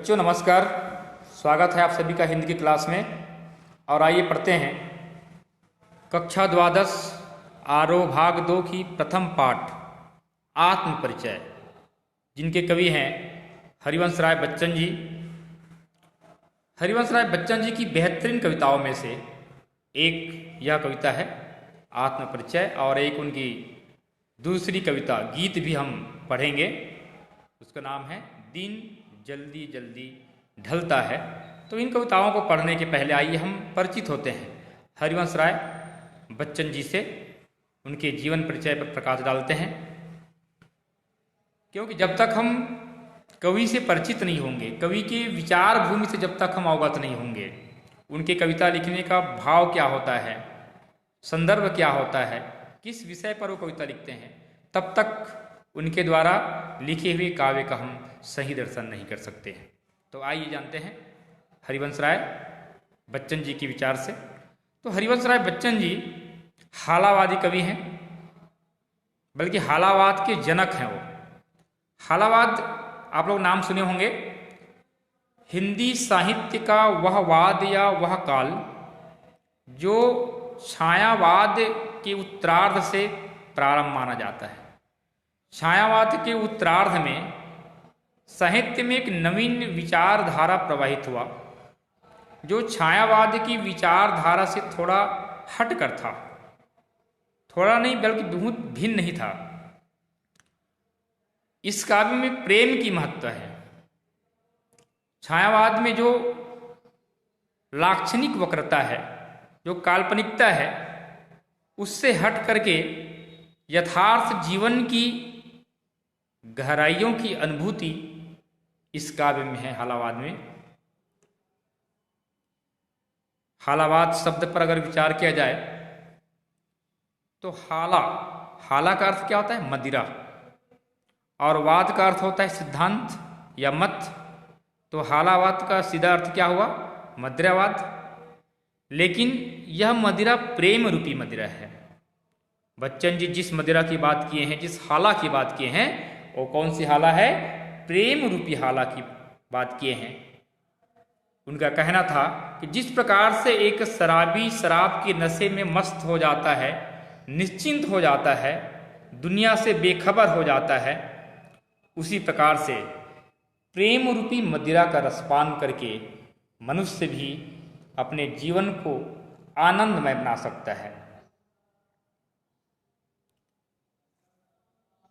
बच्चों नमस्कार। स्वागत है आप सभी का हिंदी की क्लास में। और आइए पढ़ते हैं कक्षा द्वादश आरोह भाग 2 की प्रथम पाठ आत्म परिचय, जिनके कवि हैं हरिवंश राय बच्चन जी। हरिवंश राय बच्चन जी की बेहतरीन कविताओं में से एक यह कविता है आत्म परिचय, और एक उनकी दूसरी कविता गीत भी हम पढ़ेंगे, उसका नाम है दिन जल्दी जल्दी ढलता है। तो इन कविताओं को पढ़ने के पहले आइए हम परिचित होते हैं हरिवंश राय बच्चन जी से, उनके जीवन परिचय पर प्रकाश डालते हैं। क्योंकि जब तक हम कवि से परिचित नहीं होंगे, कवि के विचार भूमि से जब तक हम अवगत नहीं होंगे, उनके कविता लिखने का भाव क्या होता है, संदर्भ क्या होता है, किस विषय पर वो कविता लिखते हैं, तब तक उनके द्वारा लिखे हुए काव्य का हम सही दर्शन नहीं कर सकते हैं। तो आइए जानते हैं हरिवंश राय बच्चन जी के विचार से। तो हरिवंश राय बच्चन जी हालावादी कवि हैं, बल्कि हालावाद के जनक हैं वो। हालावाद आप लोग नाम सुने होंगे, हिंदी साहित्य का वह वाद या वह काल जो छायावाद के उत्तरार्ध से प्रारंभ माना जाता है। छायावाद के उत्तरार्ध में साहित्य में एक नवीन विचारधारा प्रवाहित हुआ, जो छायावाद की विचारधारा से थोड़ा हटकर था, थोड़ा नहीं बल्कि बहुत भिन्न ही था। इस काव्य में प्रेम की महत्व है। छायावाद में जो लाक्षणिक वक्रता है, जो काल्पनिकता है, उससे हट करके यथार्थ जीवन की गहराइयों की अनुभूति इस काव्य में है। हालावाद में, हालावाद शब्द पर अगर विचार किया जाए तो हाला का अर्थ क्या होता है? मदिरा। और वाद का अर्थ होता है सिद्धांत या मत। तो हालावाद का सीधा अर्थ क्या हुआ? मदिरावाद। लेकिन यह मदिरा प्रेम रूपी मदिरा है। बच्चन जी जिस मदिरा की बात किए हैं, जिस हाला की बात किए हैं, वो कौन सी हाला है? प्रेम रूपी हाला की बात किए हैं। उनका कहना था कि जिस प्रकार से एक शराबी शराब के नशे में मस्त हो जाता है, निश्चिंत हो जाता है, दुनिया से बेखबर हो जाता है, उसी प्रकार से प्रेम रूपी मदिरा का रसपान करके मनुष्य भी अपने जीवन को आनंदमय बना सकता है।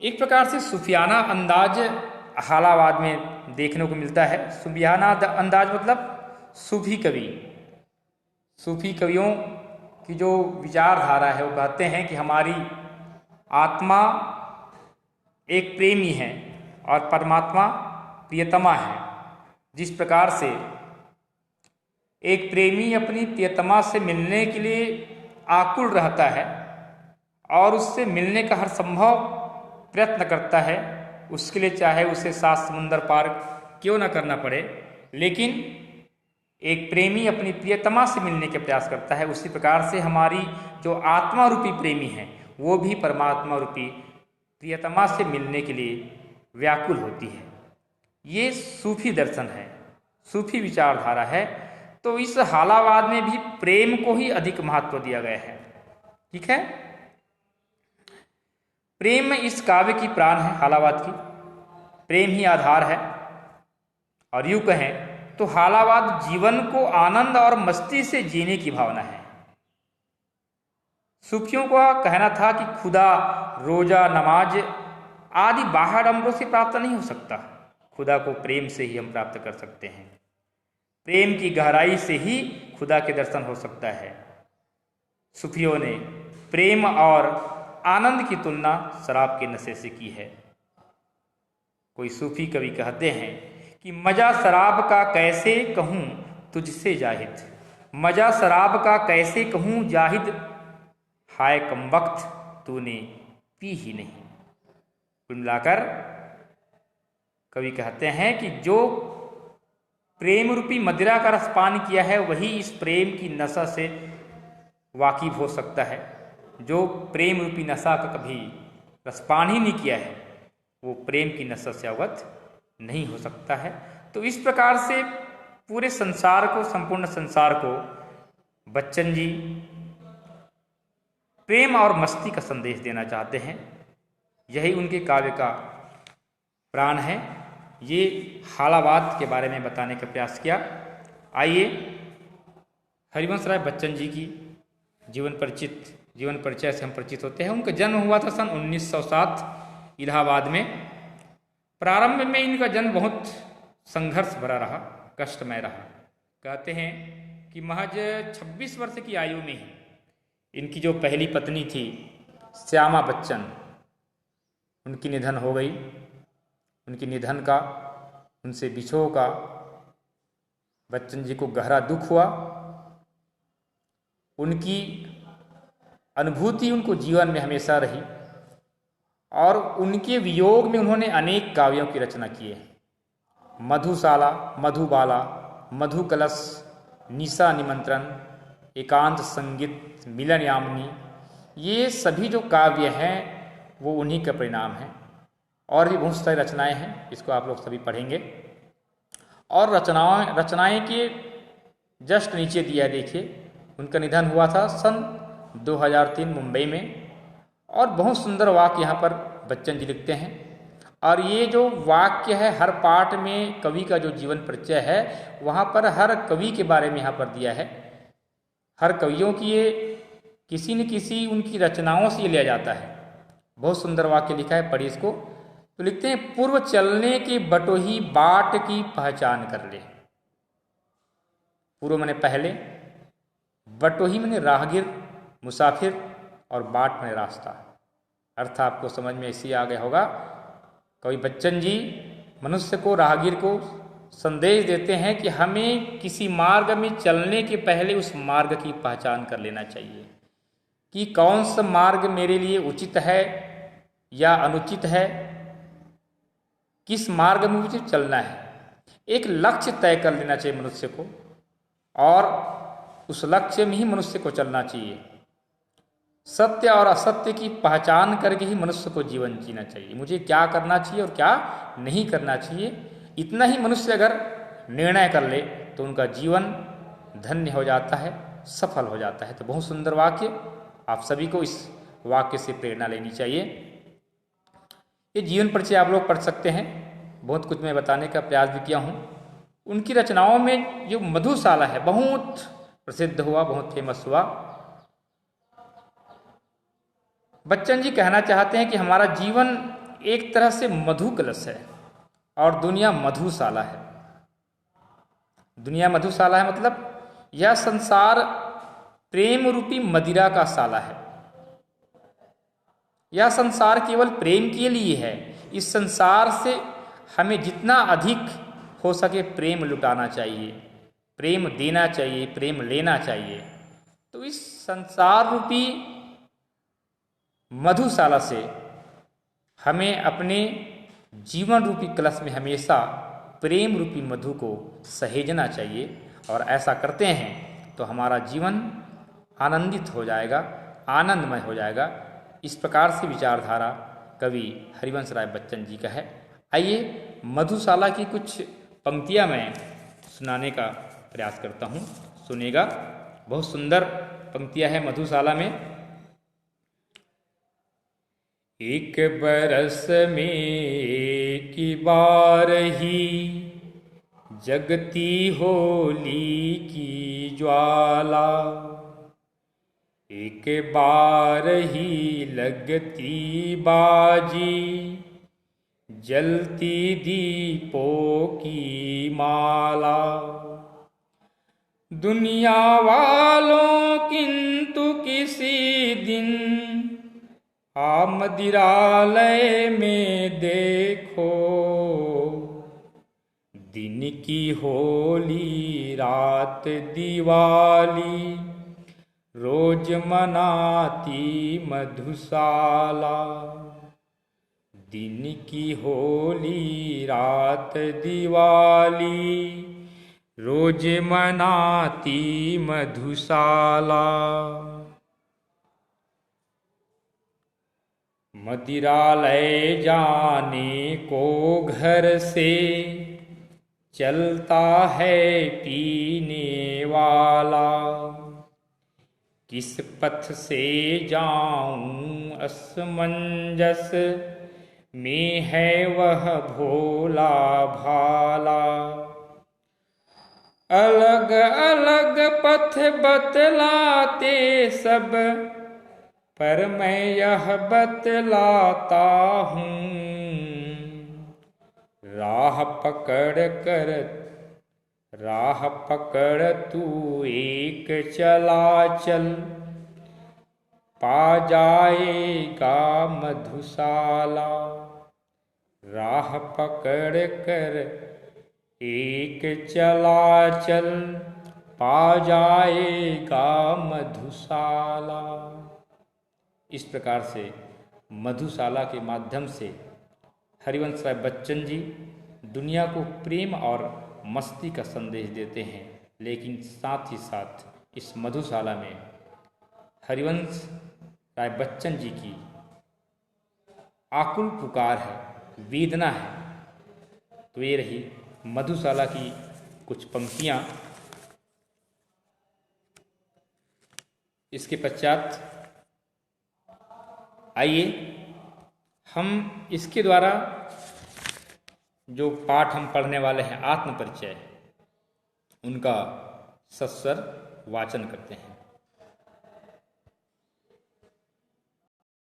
एक प्रकार से सूफियाना अंदाज हालावाद में देखने को मिलता है। सूफियाना अंदाज मतलब सूफी कवि। सूफी कवियों की जो विचारधारा है, वो कहते हैं कि हमारी आत्मा एक प्रेमी है और परमात्मा प्रियतमा है। जिस प्रकार से एक प्रेमी अपनी प्रियतमा से मिलने के लिए आकुल रहता है और उससे मिलने का हर संभव प्रयत्न करता है, उसके लिए चाहे उसे 7 समुंदर पार क्यों ना करना पड़े, लेकिन एक प्रेमी अपनी प्रियतमा से मिलने के प्रयास करता है। उसी प्रकार से हमारी जो आत्मा रूपी प्रेमी है, वो भी परमात्मा रूपी प्रियतमा से मिलने के लिए व्याकुल होती है। ये सूफी दर्शन है, सूफी विचारधारा है। तो इस हालावाद में भी प्रेम को ही अधिक महत्व दिया गया है। ठीक है, प्रेम इस काव्य की प्राण है। हालावाद की प्रेम ही आधार है। और यूं कहें तो हालावाद जीवन को आनंद और मस्ती से जीने की भावना है। सूफियों का कहना था कि खुदा, रोजा, नमाज आदि बाहर अमरों से प्राप्त नहीं हो सकता, खुदा को प्रेम से ही हम प्राप्त कर सकते हैं। प्रेम की गहराई से ही खुदा के दर्शन हो सकता है। सूफियों ने प्रेम और आनंद की तुलना शराब के नशे से की है। कोई सूफी कवि कहते हैं कि मजा शराब का कैसे कहूँ तुझसे जाहिद, मजा शराब का कैसे कहूँ जाहिद, हाय कमबख्त तूने पी ही नहीं। कुल मिलाकर कवि कहते हैं कि जो प्रेम रूपी मदिरा का रसपान किया है, वही इस प्रेम की नशा से वाकिफ हो सकता है। जो प्रेम रूपी नशा का कभी रसपान ही नहीं किया है, वो प्रेम की नशा से अवगत नहीं हो सकता है। तो इस प्रकार से पूरे संसार को, संपूर्ण संसार को बच्चन जी प्रेम और मस्ती का संदेश देना चाहते हैं। यही उनके काव्य का प्राण है। ये हालावाद के बारे में बताने का प्रयास किया। आइए हरिवंश राय बच्चन जी की जीवन परिचय से हम परिचित होते हैं। उनका जन्म हुआ था सन 1907 इलाहाबाद में। प्रारंभ में इनका जन्म बहुत संघर्ष भरा रहा, कष्टमय रहा। कहते हैं कि महज 26 वर्ष की आयु में ही इनकी जो पहली पत्नी थी श्यामा बच्चन, उनकी निधन हो गई। उनके निधन का, उनसे बिछोह का बच्चन जी को गहरा दुख हुआ। उनकी अनुभूति उनको जीवन में हमेशा रही और उनके वियोग में उन्होंने अनेक काव्यों की रचना की है। मधुशाला, मधुबाला, मधुकलश, निशा निमंत्रण, एकांत संगीत, मिलन यामिनी, ये सभी जो काव्य हैं वो उन्हीं का परिणाम है। और भी बहुत सारी रचनाएं हैं, इसको आप लोग सभी पढ़ेंगे। और रचनाएं के जस्ट नीचे दिया है, देखिए उनका निधन हुआ था सन 2003 मुंबई में। और बहुत सुंदर वाक्य यहाँ पर बच्चन जी लिखते हैं। और ये जो वाक्य है, हर पाठ में कवि का जो जीवन परिचय है वहाँ पर हर कवि के बारे में यहाँ पर दिया है। हर कवियों की ये किसी न किसी उनकी रचनाओं से लिया जाता है। बहुत सुंदर वाक्य लिखा है, पढ़िए इसको। तो लिखते हैं, पूर्व चलने की बटोही बाट की पहचान कर ले। पूर्व माने पहले, बटोही माने राहगीर, मुसाफिर, और बाट माने रास्ता। अर्थ आपको समझ में इसी आ गया होगा। कवि बच्चन जी मनुष्य को, राहगीर को संदेश देते हैं कि हमें किसी मार्ग में चलने के पहले उस मार्ग की पहचान कर लेना चाहिए कि कौन सा मार्ग मेरे लिए उचित है या अनुचित है, किस मार्ग में मुझे चलना है। एक लक्ष्य तय कर लेना चाहिए मनुष्य को और उस लक्ष्य में ही मनुष्य को चलना चाहिए। सत्य और असत्य की पहचान करके ही मनुष्य को जीवन जीना चाहिए। मुझे क्या करना चाहिए और क्या नहीं करना चाहिए, इतना ही मनुष्य अगर निर्णय कर ले तो उनका जीवन धन्य हो जाता है, सफल हो जाता है। तो बहुत सुंदर वाक्य, आप सभी को इस वाक्य से प्रेरणा लेनी चाहिए। ये जीवन परिचय आप लोग पढ़ सकते हैं। बहुत कुछ मैं बताने का प्रयास भी किया हूँ। उनकी रचनाओं में जो मधुशाला है बहुत प्रसिद्ध हुआ, बहुत फेमस हुआ। बच्चन जी कहना चाहते हैं कि हमारा जीवन एक तरह से मधु कलश है और दुनिया मधुशाला है। दुनिया मधुशाला है मतलब यह संसार प्रेम रूपी मदिरा का शाला है। यह संसार केवल प्रेम के लिए है। इस संसार से हमें जितना अधिक हो सके प्रेम लुटाना चाहिए, प्रेम देना चाहिए, प्रेम लेना चाहिए। तो इस संसार रूपी मधुशाला से हमें अपने जीवन रूपी कलश में हमेशा प्रेम रूपी मधु को सहेजना चाहिए। और ऐसा करते हैं तो हमारा जीवन आनंदित हो जाएगा, आनंदमय हो जाएगा। इस प्रकार से विचारधारा कवि हरिवंश राय बच्चन जी का है। आइए मधुशाला की कुछ पंक्तियां मैं सुनाने का प्रयास करता हूँ, सुनिएगा। बहुत सुंदर पंक्तियां हैं मधुशाला में। एक बरस में एक बार ही जगती होली की ज्वाला, एक बार ही लगती बाजी, जलती दीपों की माला। दुनिया वालों किंतु किसी दिन मदिरालय में देखो, दिन की होली रात दिवाली, रोज मनाती मधुशाला। दिन की होली रात दिवाली, रोज मनाती मधुशाला। मदिरालय जाने को घर से चलता है पीने वाला, किस पथ से जाऊं असमंजस में है वह भोला भाला। अलग अलग पथ बतलाते सब, पर मैं यह बतलाता हूँ, राह पकड़ तू एक चला चल, पा जाएगा मधुशाला। राह पकड़ कर एक चला चल, पा जाएगा मधुशाला। इस प्रकार से मधुशाला के माध्यम से हरिवंश राय बच्चन जी दुनिया को प्रेम और मस्ती का संदेश देते हैं, लेकिन साथ ही साथ इस मधुशाला में हरिवंश राय बच्चन जी की आकुल पुकार है, वेदना है। तो ये रही मधुशाला की कुछ पंक्तियाँ। इसके पश्चात आइए हम इसके द्वारा जो पाठ हम पढ़ने वाले हैं आत्मपरिचय, उनका सस्वर वाचन करते हैं।